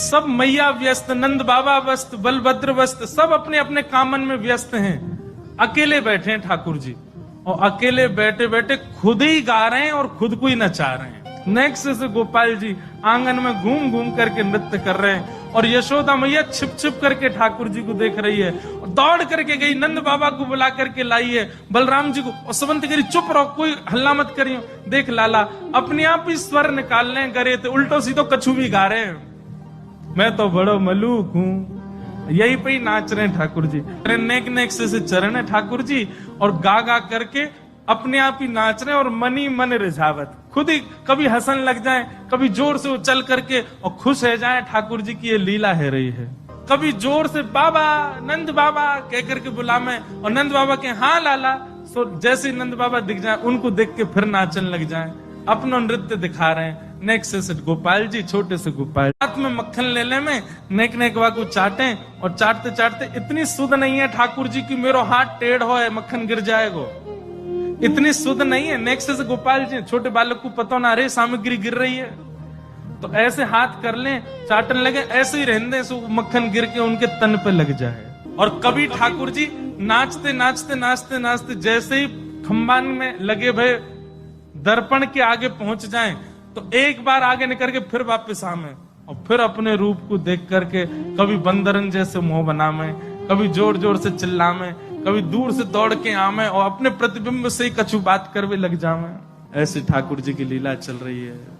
सब मैया व्यस्त, नंद बाबा व्यस्त, बलभद्र व्यस्त, सब अपने अपने कामन में व्यस्त हैं। अकेले बैठे हैं ठाकुर जी, और अकेले बैठे बैठे खुद ही गा रहे हैं और खुद को ही नचा रहे हैं। नेक्स्ट से गोपाल जी आंगन में घूम घूम करके नृत्य कर रहे हैं, और यशोदा मैया छिप छिप करके ठाकुर जी को देख रही है, और दौड़ करके गई, नंद बाबा को बुला करके लाई है, बलराम जी को, और सुबंत करी चुप रहो, कोई हल्ला मत करियो। देख लाला अपने आप ही स्वर निकाल रहे गरे थे, उल्टो सीधो कछु भी गा रहे हैं। मैं तो बड़ो मलूक हूं, यही पे ही नाच रहे हैं ठाकुर जी। नेक नेक से चरण है ठाकुर जी, और गा गा करके अपने आप ही नाच रहे हैं, और मन ही मन रिझावत, खुद ही कभी हंसन लग जाए, कभी जोर से उछल करके और खुश हो जाए ठाकुर जी की ये लीला है रही है। कभी जोर से बाबा, नंद बाबा कह करके बुलावे, और नंद बाबा के हाँ लाला, सो जैसे नंद बाबा दिख जाए उनको देख के फिर नाचन लग जाए, अपना नृत्य दिखा रहे हैं। नेक्स्ट से गोपाल जी, छोटे से गोपाल हाथ में मक्खन ले ले में नेक नेकवा को चाटे, और चाटते चाटते इतनी सुध नहीं है ठाकुर जी की मेरो हाथ टेढ़ हो है मक्खन गिर जाएगा, इतनी सुध नहीं है। नेक्स्ट से गोपाल जी, छोटे बालक को पता ना रहे सामग्री गिर रही है, तो ऐसे हाथ कर लें, चाटन लगे, ऐसे ही रहने सो मक्खन गिर के उनके तन पे लग जाए। और कभी ठाकुर जी नाचते नाचते नाचते नाचते जैसे ही खंबान में लगे भय दर्पण के आगे पहुंच जाएं, तो एक बार आगे निकल के फिर वापस आवे, और फिर अपने रूप को देख करके कभी बंदरन जैसे मुंह बनावे, कभी जोर जोर से चिल्लावे, कभी दूर से दौड़ के आवे, और अपने प्रतिबिंब से ही कछु बात करवे लग जावे। ऐसे ठाकुर जी की लीला चल रही है।